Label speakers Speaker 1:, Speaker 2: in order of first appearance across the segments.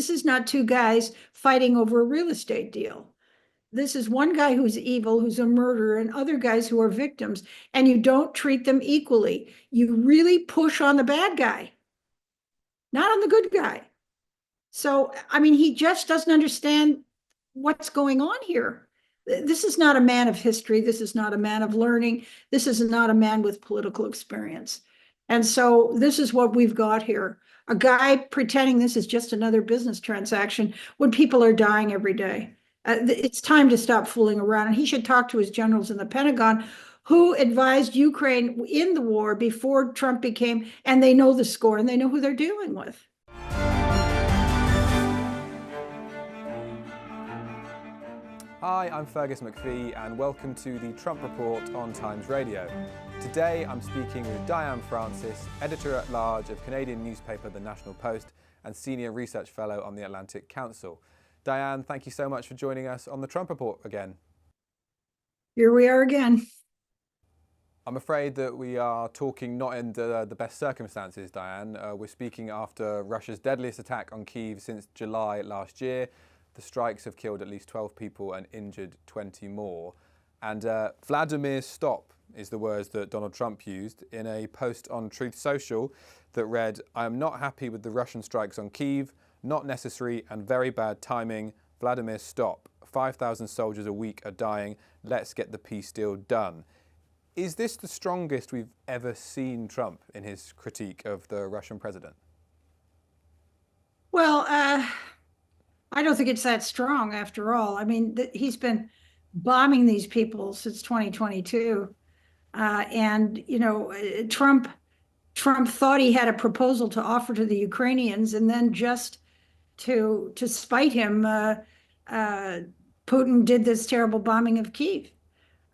Speaker 1: This is not two guys fighting over a real estate deal. This is one guy who's evil, who's a murderer, and other guys who are victims, and you don't treat them equally. You really push on the bad guy, not on the good guy. So, I mean, he just doesn't understand what's going on here. This is not a man of history. This is not a man of learning. This is not a man with political experience. And so this is what we've got here. A guy pretending this is just another business transaction when people are dying every day. It's time to stop fooling around. And he should talk to his generals in the Pentagon who advised Ukraine in the war before Trump became, and they know the score and they know who they're dealing with.
Speaker 2: Hi, I'm Fergus Macphee and welcome to the Trump Report on Times Radio. Today I'm speaking with Diane Francis, Editor-at-Large of Canadian newspaper The National Post and Senior Research Fellow on the Atlantic Council. Diane, thank you so much for joining us on the Trump Report again.
Speaker 1: Here we are again.
Speaker 2: I'm afraid that we are talking not in the best circumstances, Diane. We're speaking after Russia's deadliest attack on Kyiv since July last year. The strikes have killed at least 12 people and injured 20 more. And Vladimir stop is the words that Donald Trump used in a post on Truth Social that read, "I am not happy with the Russian strikes on Kyiv, not necessary and very bad timing. Vladimir stop. 5,000 soldiers a week are dying. Let's get the peace deal done." Is this the strongest we've ever seen Trump in his critique of the Russian president?
Speaker 1: Well, I don't think it's that strong after all. I mean, he's been bombing these people since 2022. And, you know, Trump thought he had a proposal to offer to the Ukrainians, and then just to spite him, Putin did this terrible bombing of Kyiv.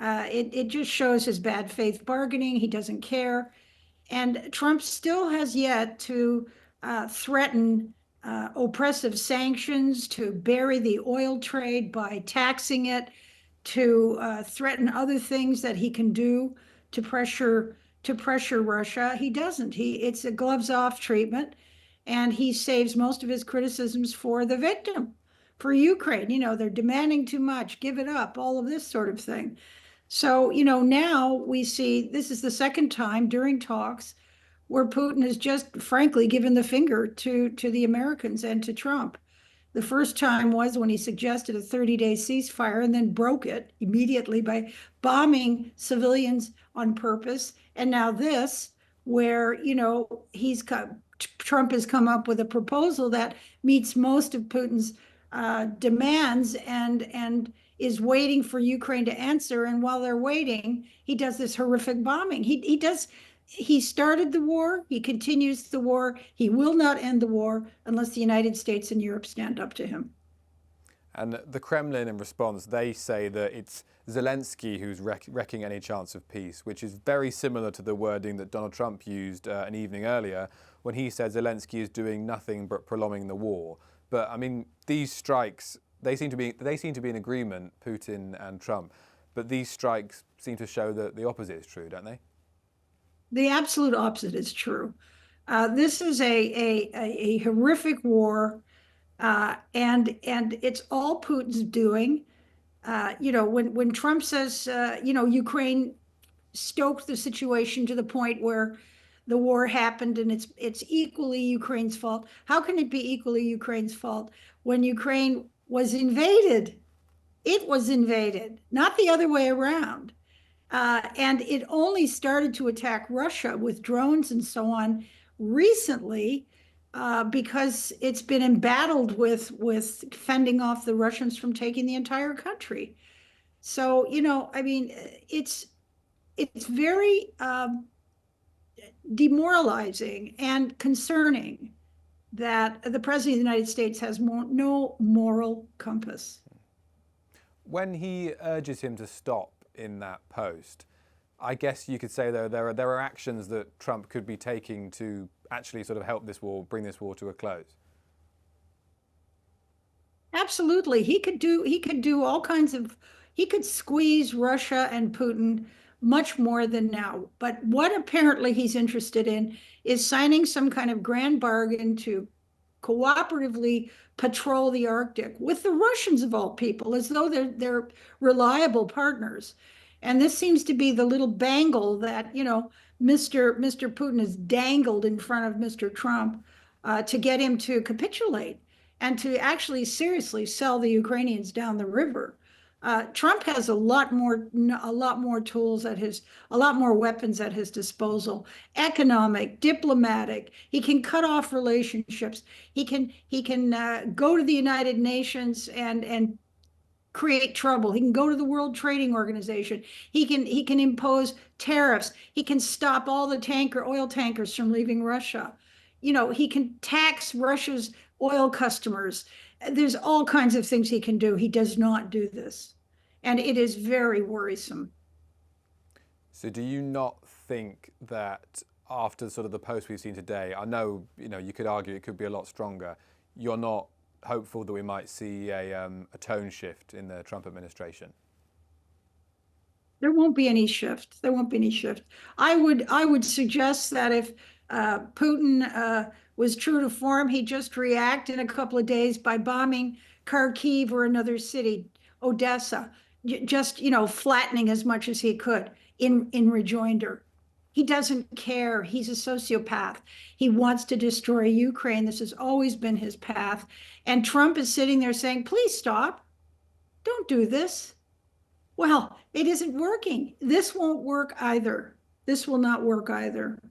Speaker 1: It just shows his bad faith bargaining. He doesn't care. And Trump still has yet to threaten oppressive sanctions, to bury the oil trade by taxing it, to threaten other things that he can do to pressure Russia. He doesn't. It's a gloves off treatment, and he saves most of his criticisms for the victim, for Ukraine. You know, they're demanding too much, give it up, all of this sort of thing. So, you know, now we see this is the second time during talks where Putin has just frankly given the finger to the Americans and to Trump. The first time was when he suggested a 30-day ceasefire and then broke it immediately by bombing civilians on purpose. And now this, where, you know, Trump has come up with a proposal that meets most of Putin's demands and is waiting for Ukraine to answer. And while they're waiting, he does this horrific bombing. He started the war, he continues the war, he will not end the war unless the United States and Europe stand up to him.
Speaker 2: And the Kremlin, in response, they say that it's Zelensky who's wrecking any chance of peace, which is very similar to the wording that Donald Trump used an evening earlier when he said Zelensky is doing nothing but prolonging the war. But I mean, these strikes, they seem to be in agreement, Putin and Trump, but these strikes seem to show that the opposite is true, don't they?
Speaker 1: The absolute opposite is true. This is a horrific war, and it's all Putin's doing. You know, when Trump says, you know, Ukraine stoked the situation to the point where the war happened and it's equally Ukraine's fault. How can it be equally Ukraine's fault when Ukraine was invaded? It was invaded, not the other way around. And it only started to attack Russia with drones and so on recently because it's been embattled with fending off the Russians from taking the entire country. So, you know, I mean, it's very demoralizing and concerning that the President of the United States has no moral compass.
Speaker 2: When he urges him to stop in that post, I guess you could say though there are actions that Trump could be taking to actually sort of help this war, bring this war to a close.
Speaker 1: Absolutely, he could do all kinds of. He could squeeze Russia and Putin much more than now. But what apparently he's interested in is signing some kind of grand bargain to cooperatively patrol the Arctic with the Russians of all people, as though they're reliable partners. And this seems to be the little bangle that, Mr. Putin has dangled in front of Mr. Trump to get him to capitulate and to actually seriously sell the Ukrainians down the river. Trump has a lot more tools a lot more weapons at his disposal. Economic, diplomatic. He can cut off relationships. He can go to the United Nations and create trouble. He can go to the World Trading Organization. He can impose tariffs. He can stop all the oil tankers from leaving Russia. He can tax Russia's oil customers. There's all kinds of things he can do. He does not do this. And it is very worrisome.
Speaker 2: So do you not think that after sort of the post we've seen today, I know, you could argue it could be a lot stronger, you're not hopeful that we might see a tone shift in the Trump administration?
Speaker 1: There won't be any shift. There won't be any shift. I would suggest that if Putin was true to form, he'd just react in a couple of days by bombing Kharkiv or another city, Odessa, just flattening as much as he could in rejoinder. He doesn't care. He's a sociopath. He wants to destroy Ukraine. This has always been his path. And Trump is sitting there saying, please stop. Don't do this. Well, it isn't working. This won't work either. This will not work either.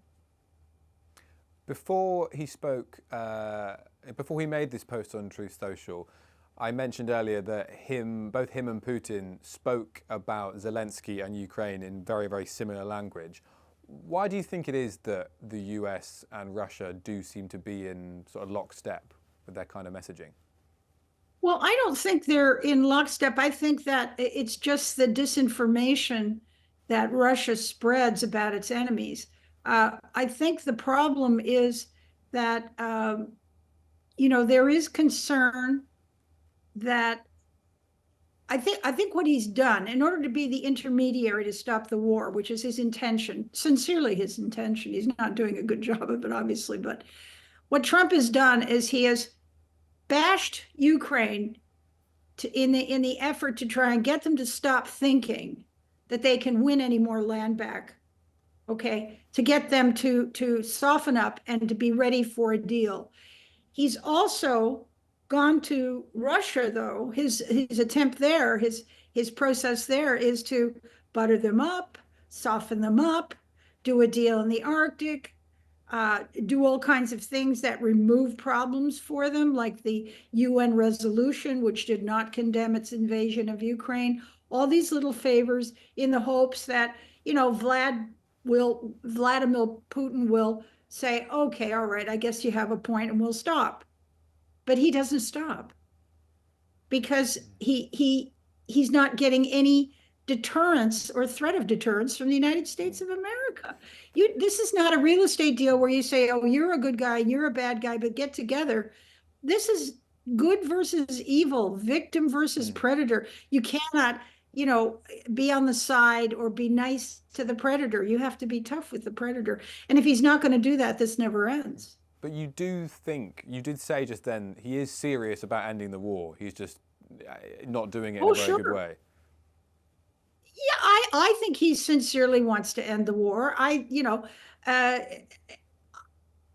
Speaker 2: Before he spoke, before he made this post on Truth Social, I mentioned earlier that both him and Putin spoke about Zelensky and Ukraine in very, very similar language. Why do you think it is that the US and Russia do seem to be in sort of lockstep with their kind of messaging?
Speaker 1: Well, I don't think they're in lockstep. I think that it's just the disinformation that Russia spreads about its enemies. I think the problem is that, there is concern that I think what he's done in order to be the intermediary to stop the war, which is his intention, sincerely his intention. He's not doing a good job of it, obviously, but what Trump has done is he has bashed Ukraine in the effort to try and get them to stop thinking that they can win any more land back. Okay, to get them to soften up and to be ready for a deal. He's also gone to Russia, though. His attempt there, his process there is to butter them up, soften them up, do a deal in the Arctic, do all kinds of things that remove problems for them, like the UN resolution, which did not condemn its invasion of Ukraine. All these little favors in the hopes that, Vladimir Putin will say, okay, all right, I guess you have a point and we'll stop. But he doesn't stop because he's not getting any deterrence or threat of deterrence from the United States of America. This is not a real estate deal where you say, oh, you're a good guy, you're a bad guy, but get together. This is good versus evil, victim versus predator. You cannot, be on the side or be nice to the predator. You have to be tough with the predator. And if he's not going to do that, this never ends.
Speaker 2: But you did say just then, he is serious about ending the war. He's just not doing it in a very good way.
Speaker 1: Yeah, I think he sincerely wants to end the war.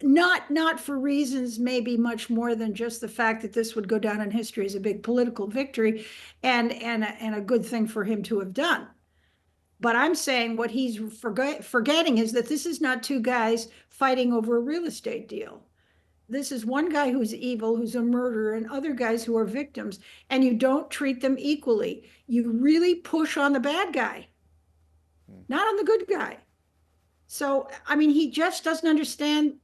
Speaker 1: Not for reasons maybe much more than just the fact that this would go down in history as a big political victory and a good thing for him to have done. But I'm saying what he's forgetting is that this is not two guys fighting over a real estate deal. This is one guy who's evil, who's a murderer, and other guys who are victims, and you don't treat them equally. You really push on the bad guy, not on the good guy. So, he just doesn't understand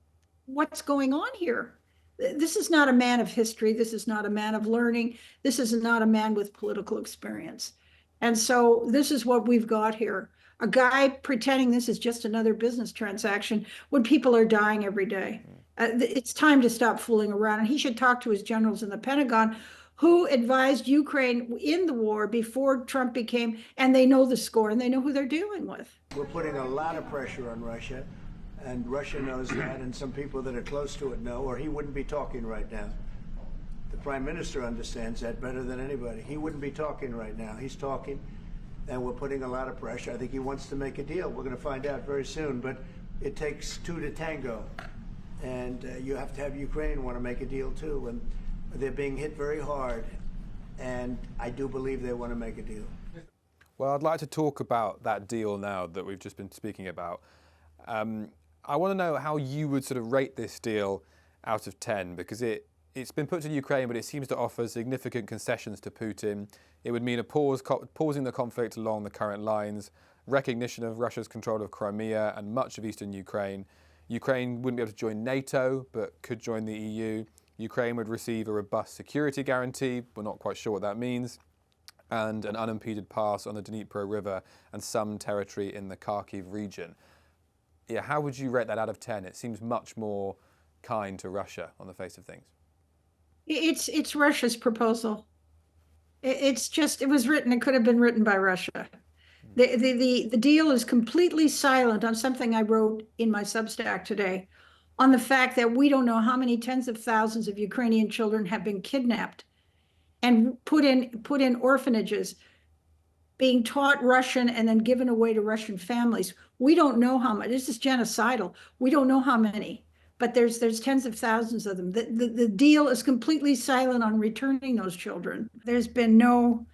Speaker 1: what's going on here. This is not a man of history. This is not a man of learning. This is not a man with political experience. And so this is what we've got here. A guy pretending this is just another business transaction when people are dying every day. It's time to stop fooling around. And he should talk to his generals in the Pentagon who advised Ukraine in the war before Trump became, and they know the score and they know who they're dealing with.
Speaker 3: We're putting a lot of pressure on Russia. And Russia knows that, and some people that are close to it know, or he wouldn't be talking right now. The Prime Minister understands that better than anybody. He wouldn't be talking right now. He's talking, and we're putting a lot of pressure. I think he wants to make a deal. We're going to find out very soon, but it takes two to tango. And you have to have Ukraine want to make a deal too. And they're being hit very hard, and I do believe they want to make a deal.
Speaker 2: Well, I'd like to talk about that deal now that we've just been speaking about. I want to know how you would sort of rate this deal out of 10, because it's been put to Ukraine, but it seems to offer significant concessions to Putin. It would mean a pausing the conflict along the current lines, recognition of Russia's control of Crimea and much of eastern Ukraine. Ukraine wouldn't be able to join NATO, but could join the EU. Ukraine would receive a robust security guarantee, we're not quite sure what that means, and an unimpeded pass on the Dnipro River and some territory in the Kharkiv region. Yeah, how would you rate that out of 10? It seems much more kind to Russia on the face of things.
Speaker 1: It's Russia's proposal. It was written, it could have been written by Russia. The deal is completely silent on something I wrote in my Substack today, on the fact that we don't know how many tens of thousands of Ukrainian children have been kidnapped and put in orphanages, being taught Russian and then given away to Russian families. We don't know how much. This is genocidal. We don't know how many, but there's tens of thousands of them. The deal is completely silent on returning those children. There's been no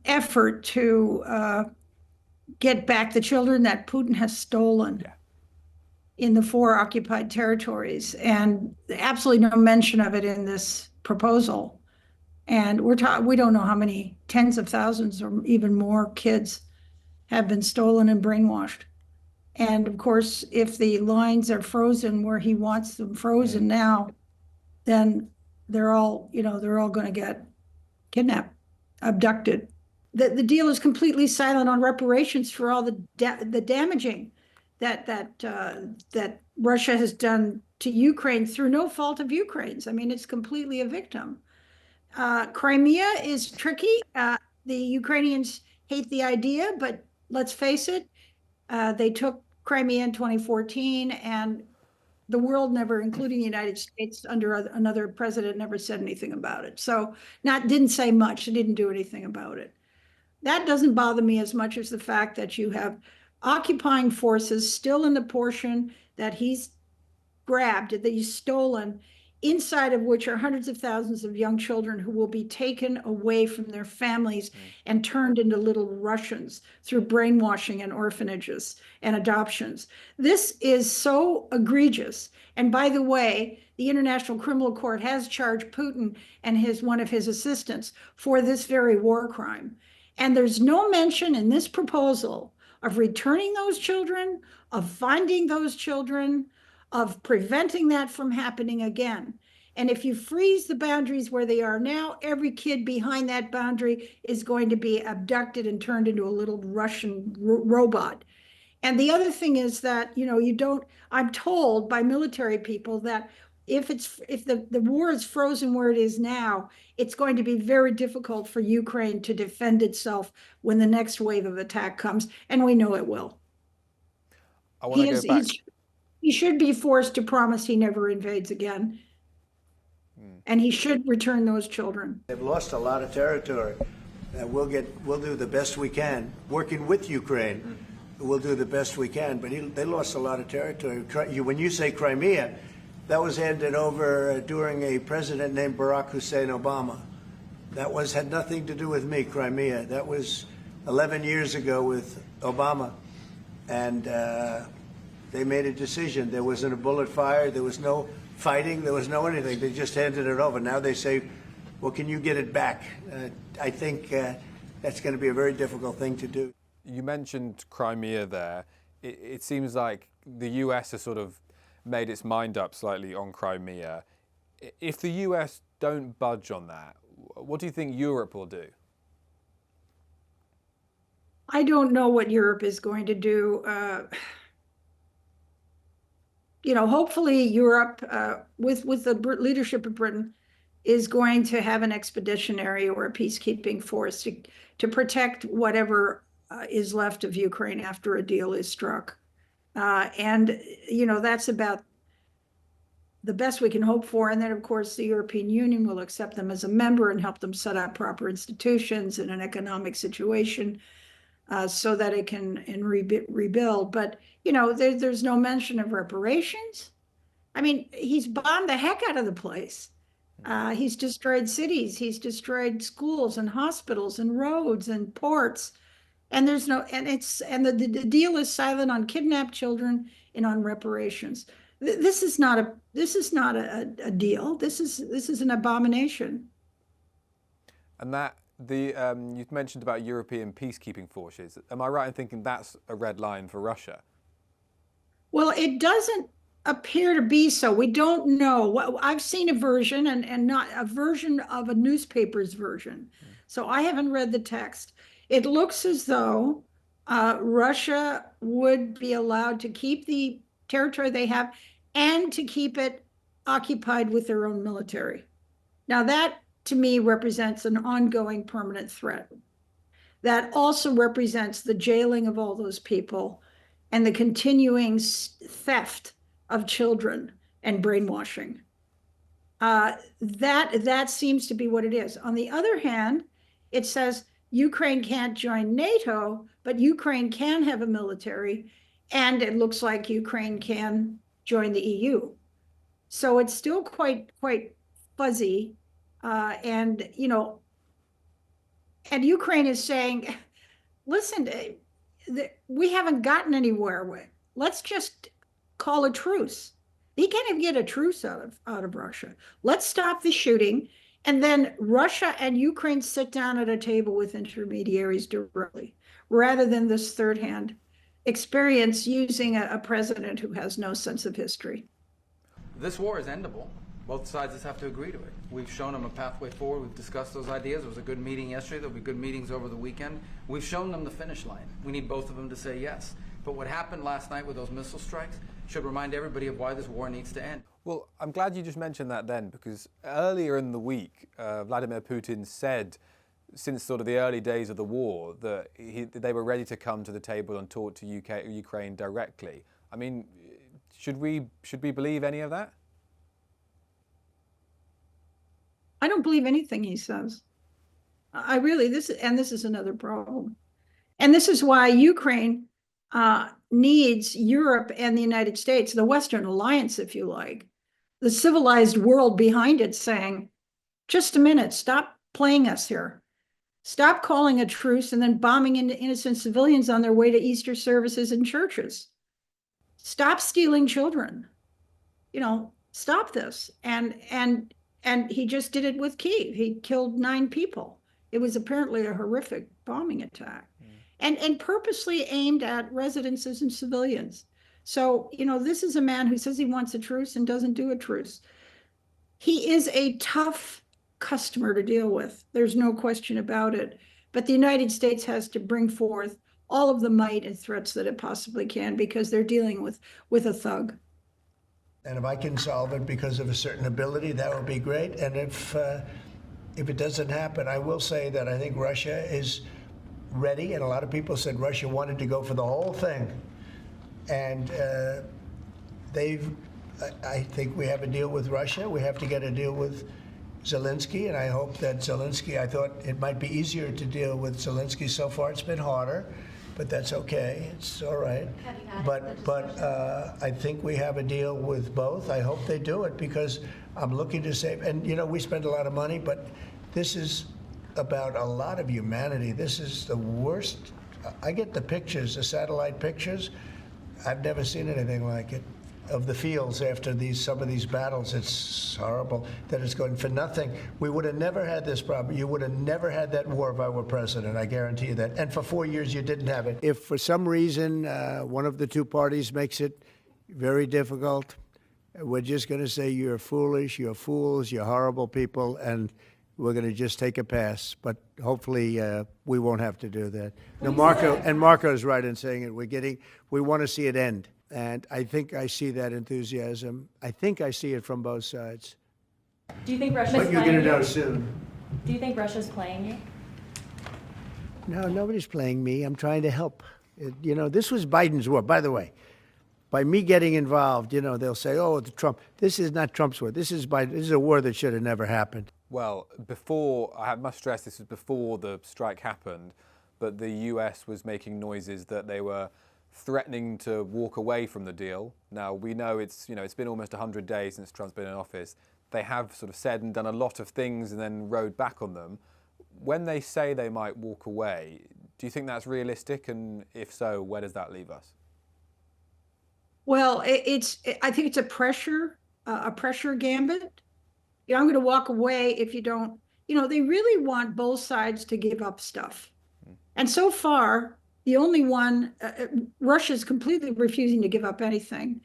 Speaker 1: effort to get back the children that Putin has stolen in the 4 occupied territories, and absolutely no mention of it in this proposal. And we don't know how many tens of thousands or even more kids have been stolen and brainwashed. And of course, if the lines are frozen where he wants them frozen now, then they're all going to get kidnapped, abducted. The deal is completely silent on reparations for all the damaging that Russia has done to Ukraine through no fault of Ukraine's. I mean, it's completely a victim. Crimea is tricky. The Ukrainians hate the idea, but let's face it, they took Crimea in 2014, and the world never, including the United States under another president, never said anything about it. So didn't say much, didn't do anything about it. That doesn't bother me as much as the fact that you have occupying forces still in the portion that he's grabbed, that he's stolen, inside of which are hundreds of thousands of young children who will be taken away from their families and turned into little Russians through brainwashing and orphanages and adoptions. This is so egregious. And by the way, the International Criminal Court has charged Putin and one of his assistants for this very war crime. And there's no mention in this proposal of returning those children, of finding those children, of preventing that from happening again. And if you freeze the boundaries where they are now, every kid behind that boundary is going to be abducted and turned into a little Russian robot. And the other thing is that, I'm told by military people that if the war is frozen where it is now, it's going to be very difficult for Ukraine to defend itself when the next wave of attack comes, and we know it will.
Speaker 2: I want to go back.
Speaker 1: He should be forced to promise he never invades again. And he should return those children.
Speaker 3: They've lost a lot of territory. We'll do the best we can, working with Ukraine. We'll do the best we can, but they lost a lot of territory. When you say Crimea, that was handed over during a president named Barack Hussein Obama. That had nothing to do with me, Crimea. That was 11 years ago with Obama. And they made a decision. There wasn't a bullet fired. There was no fighting. There was no anything. They just handed it over. Now they say, well, can you get it back? I think that's going to be a very difficult thing to do.
Speaker 2: You mentioned Crimea there. It seems like the US has sort of made its mind up slightly on Crimea. If the US don't budge on that, what do you think Europe will do?
Speaker 1: I don't know what Europe is going to do. Hopefully Europe, with the leadership of Britain, is going to have an expeditionary or a peacekeeping force to protect whatever is left of Ukraine after a deal is struck. And, that's about the best we can hope for. And then, of course, the European Union will accept them as a member and help them set up proper institutions and an economic situation so that it can rebuild. But, there's no mention of reparations. I mean, he's bombed the heck out of the place. He's destroyed cities. He's destroyed schools and hospitals and roads and ports. And there's no, and the deal is silent on kidnapped children and on reparations. This is not a deal. This is an abomination.
Speaker 2: And that you've mentioned about European peacekeeping forces. Am I right in thinking that's a red line for Russia?
Speaker 1: Well, it doesn't appear to be so. We don't know. I've seen a version and not a version of a newspaper's version. So I haven't read the text. It looks as though Russia would be allowed to keep the territory they have and to keep it occupied with their own military. Now that, to me, represents an ongoing permanent threat. That also represents the jailing of all those people and the continuing theft of children and brainwashing. That seems to be what it is. On the other hand, it says Ukraine can't join NATO, but Ukraine can have a military, and it looks like Ukraine can join the EU. So it's still quite fuzzy, and Ukraine is saying, listen, we haven't gotten anywhere with. Let's just call a truce. He can't even get a truce out of Russia. Let's stop the shooting, and then Russia and Ukraine sit down at a table with intermediaries directly, rather than this third-hand experience using a president who has no sense of history.
Speaker 4: This war is endable. Both sides just have to agree to it. We've shown them a pathway forward. We've discussed those ideas. It was a good meeting yesterday. There'll be good meetings over the weekend. We've shown them the finish line. We need both of them to say yes. But what happened last night with those missile strikes should remind everybody of why this war needs to end.
Speaker 2: Well, I'm glad you just mentioned that then, because earlier in the week, Vladimir Putin said, since sort of the early days of the war, that they were ready to come to the table and talk to Ukraine directly. I mean, should we believe any of that?
Speaker 1: I don't believe anything he says. I really, this is another problem. And this is why Ukraine needs Europe and the United States, the Western alliance, if you like, the civilized world behind it, saying, just a minute, stop playing us here. Stop calling a truce and then bombing into innocent civilians on their way to Easter services and churches. Stop stealing children. Stop this. And he just did it with Kyiv. He killed 9 people. It was apparently a horrific bombing attack, and purposely aimed at residences and civilians. So, this is a man who says he wants a truce and doesn't do a truce. He is a tough customer to deal with. There's no question about it. But the United States has to bring forth all of the might and threats that it possibly can, because they're dealing with a thug.
Speaker 3: And if I can solve it because of a certain ability, that would be great. And if it doesn't happen, I will say that I think Russia is ready. And a lot of people said Russia wanted to go for the whole thing. And I think we have a deal with Russia. We have to get a deal with Zelensky. And I hope that Zelensky, I thought it might be easier to deal with Zelensky. So far, it's been harder. But that's okay. It's all right. But I think we have a deal with both. I hope they do it, because I'm looking to save. And, we spend a lot of money, but this is about a lot of humanity. This is the worst. I get the pictures, the satellite pictures. I've never seen anything like it, of the fields after some of these battles. It's horrible that it's going for nothing. We would have never had this problem. You would have never had that war if I were president. I guarantee you that. And for 4 years, you didn't have it. If for some reason one of the two parties makes it very difficult, we're just going to say you're foolish, you're fools, you're horrible people, and we're going to just take a pass. But hopefully we won't have to do that. Now, Marco's right in saying it. We want to see it end. And I think I see that enthusiasm. I think I see it from both sides.
Speaker 5: Do you think Russia's
Speaker 3: But you're
Speaker 5: playing
Speaker 3: going to know
Speaker 5: you?
Speaker 3: soon.
Speaker 5: Do you think Russia's playing you?
Speaker 3: No, nobody's playing me. I'm trying to help. This was Biden's war. By the way, by me getting involved, they'll say, "Oh, the Trump. This is not Trump's war. This is a war that should have never happened."
Speaker 2: Well, I must stress this was before the strike happened, but the US was making noises that they were threatening to walk away from the deal. Now, we know it's been almost 100 days since Trump's been in office. They have sort of said and done a lot of things and then rode back on them. When they say they might walk away, do you think that's realistic? And if so, where does that leave us?
Speaker 1: Well, I think it's a pressure gambit. I'm going to walk away if you don't, they really want both sides to give up stuff. And so far, the only one, Russia's completely refusing to give up anything.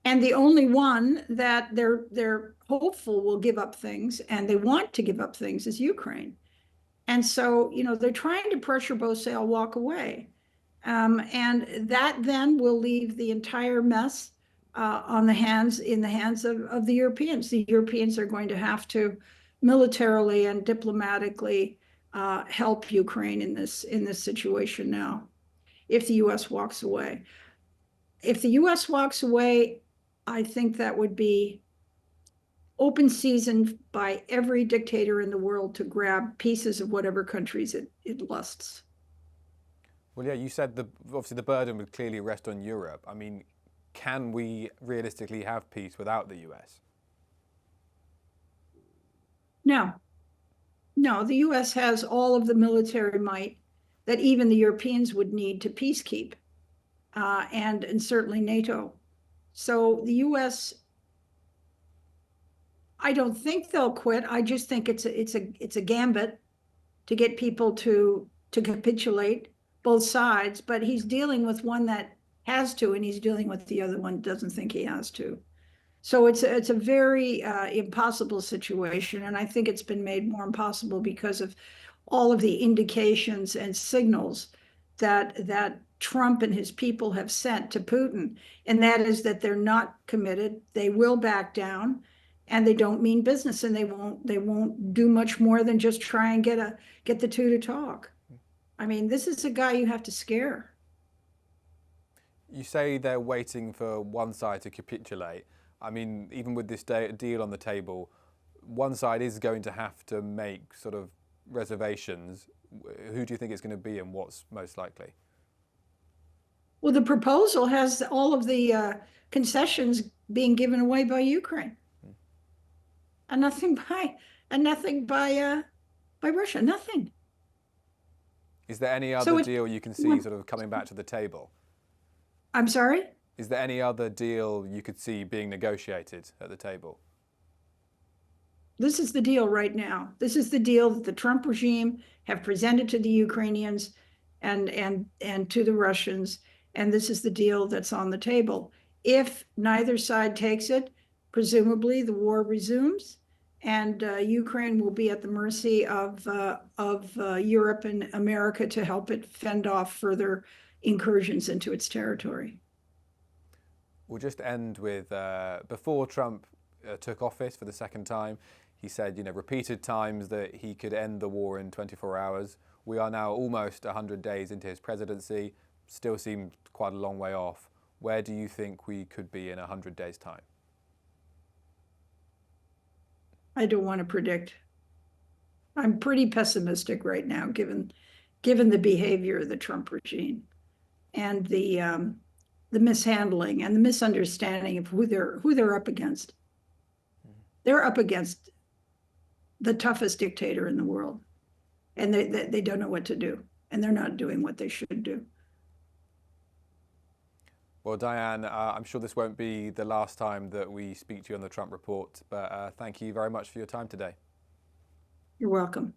Speaker 1: And the only one that they're hopeful will give up things and they want to give up things is Ukraine. And so, they're trying to pressure both, say, I'll walk away. And that then will leave the entire mess in the hands of the Europeans. The Europeans are going to have to militarily and diplomatically help Ukraine in this situation now, if the US walks away. If the US walks away, I think that would be open season by every dictator in the world to grab pieces of whatever countries it lusts.
Speaker 2: Well, yeah, you said obviously the burden would clearly rest on Europe. I mean, can we realistically have peace without the US?
Speaker 1: No, the US has all of the military might that even the Europeans would need to peacekeep, and certainly NATO. So the US, I don't think they'll quit. I just think it's a gambit to get people to capitulate, both sides. But he's dealing with one that has to, and he's dealing with the other one that doesn't think he has to. So it's a very impossible situation, and I think it's been made more impossible because of all of the indications and signals that Trump and his people have sent to Putin, and that is that they're not committed, they will back down, and they don't mean business, and they won't do much more than just try and get the two to talk. I mean, this is a guy you have to scare.
Speaker 2: You say they're waiting for one side to capitulate. I mean, even with this deal on the table, one side is going to have to make sort of reservations. Who do you think it's going to be and what's most likely?
Speaker 1: Well, the proposal has all of the concessions being given away by Ukraine, and nothing by Russia. Nothing.
Speaker 2: Is there any other deal you can see sort of coming back to the table?
Speaker 1: I'm sorry?
Speaker 2: Is there any other deal you could see being negotiated at the table?
Speaker 1: This is the deal right now. This is the deal that the Trump regime have presented to the Ukrainians and to the Russians, and this is the deal that's on the table. If neither side takes it, presumably the war resumes, and Ukraine will be at the mercy of Europe and America to help it fend off further incursions into its territory.
Speaker 2: We'll just end with, before Trump took office for the second time, he said, repeated times that he could end the war in 24 hours. We are now almost 100 days into his presidency, still seems quite a long way off. Where do you think we could be in 100 days' time?
Speaker 1: I don't want to predict. I'm pretty pessimistic right now, given the behavior of the Trump regime and the mishandling and the misunderstanding of who they're up against. They're up against the toughest dictator in the world, and they don't know what to do, and they're not doing what they should do.
Speaker 2: Well, Diane, I'm sure this won't be the last time that we speak to you on the Trump Report, but thank you very much for your time today.
Speaker 1: You're welcome.